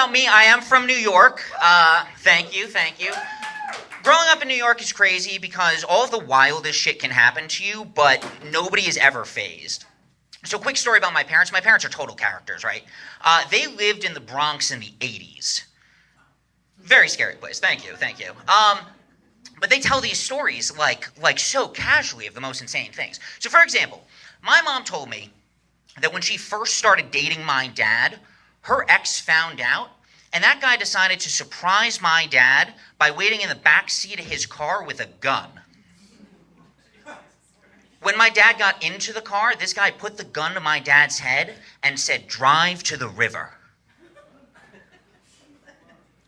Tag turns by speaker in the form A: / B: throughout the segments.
A: about me. I am from New York. Thank you. Growing up in New York is crazy because all of the wildest shit can happen to you, but nobody is ever fazed. So quick story about my parents. My parents are total characters, right? They lived in the Bronx in the 80s. Very scary place. Thank you. But they tell these stories like so casually of the most insane things. So for example, my mom told me that when she first started dating my dad, her ex found out, and that guy decided to surprise my dad by waiting in the back seat of his car with a gun. When my dad got into the car, this guy put the gun to my dad's head and said, "Drive to the river."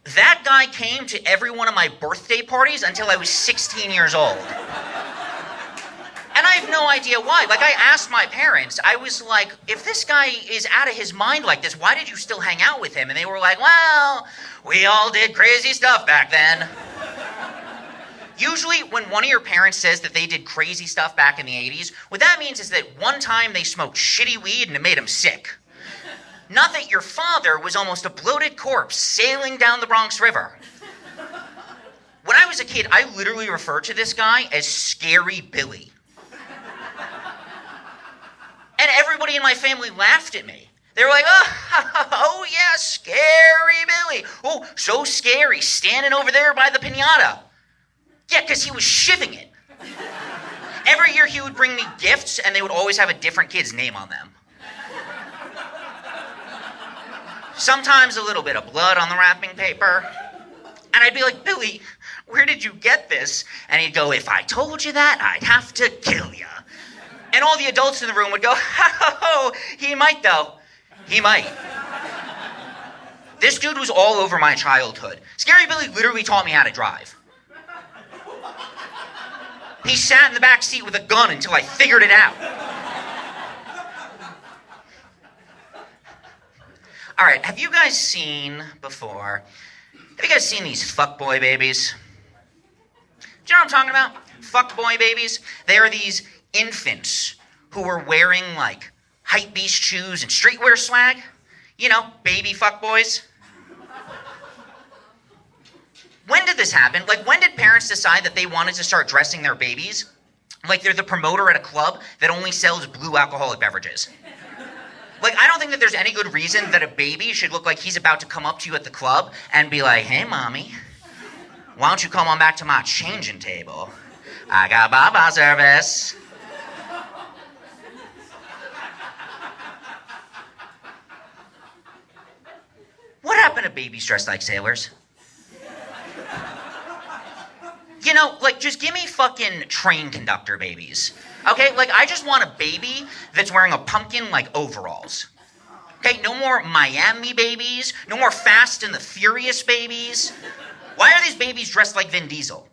A: That guy came to every one of my birthday parties until I was 16 years old. And I have no idea why. Like, I asked my parents, I was like, if this guy is out of his mind like this, why did you still hang out with him? And they were like, well, we all did crazy stuff back then. Usually, when one of your parents says that they did crazy stuff back in the 80s, what that means is that one time they smoked shitty weed and it made them sick. Not that your father was almost a bloated corpse sailing down the Bronx River. When I was a kid, I literally referred to this guy as Scary Billy. And everybody in my family laughed at me. They were like, oh yeah, Scary Billy. Oh, so scary, standing over there by the piñata. Yeah, because he was shivving it. Every year he would bring me gifts, and they would always have a different kid's name on them. Sometimes a little bit of blood on the wrapping paper. And I'd be like, Billy, where did you get this? And he'd go, if I told you that, I'd have to kill you. And all the adults in the room would go, oh, he might though. He might. This dude was all over my childhood. Scary Billy literally taught me how to drive. He sat in the back seat with a gun until I figured it out. All right, have you guys seen these fuckboy babies? Do you know what I'm talking about? Fuckboy babies? They are these infants who are wearing, like, hypebeast shoes and streetwear swag. You know, baby fuckboys. When did this happen? Like, when did parents decide that they wanted to start dressing their babies like they're the promoter at a club that only sells blue alcoholic beverages? Like, I don't think that there's any good reason that a baby should look like he's about to come up to you at the club and be like, hey, mommy, why don't you come on back to my changing table? I got Baba service. What happened to babies dressed like sailors? You know, like, just give me fucking train conductor babies. Okay, like, I just want a baby that's wearing a pumpkin like overalls. Okay, no more Miami babies, no more Fast and the Furious babies. Why are these babies dressed like Vin Diesel?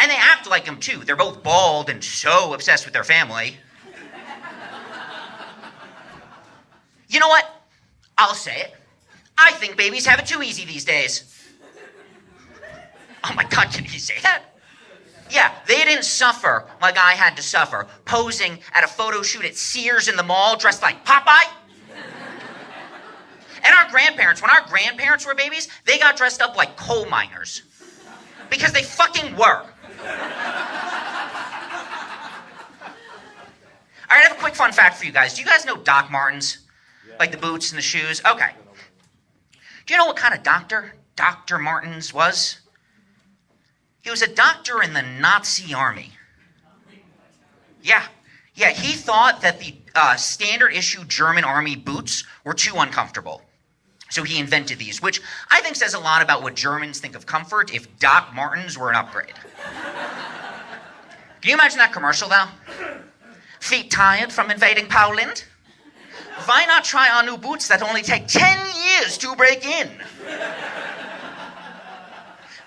A: And they act like him too. They're both bald and so obsessed with their family. You know what? I'll say it. I think babies have it too easy these days. Oh my God, can he say that? Yeah, they didn't suffer like I had to suffer, posing at a photo shoot at Sears in the mall dressed like Popeye. And our grandparents, when our grandparents were babies, they got dressed up like coal miners. Because they fucking were. All right, I have a quick fun fact for you guys. Do you guys know Doc Martens? Like the boots and the shoes? Okay. Do you know what kind of doctor Dr. Martens was? He was a doctor in the Nazi army. Yeah, he thought that the standard issue German army boots were too uncomfortable. So he invented these, which I think says a lot about what Germans think of comfort if Doc Martens were an upgrade. Can you imagine that commercial, though? Feet tired from invading Poland? Why not try our new boots that only take 10 years to break in?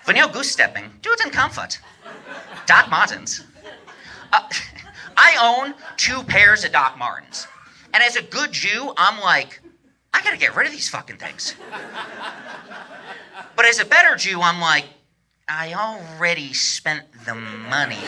A: When you're goose-stepping, do it in comfort. Doc Martens. I own 2 pairs of Doc Martens. And as a good Jew, I'm like, I gotta get rid of these fucking things. But as a better Jew, I'm like, I already spent the money.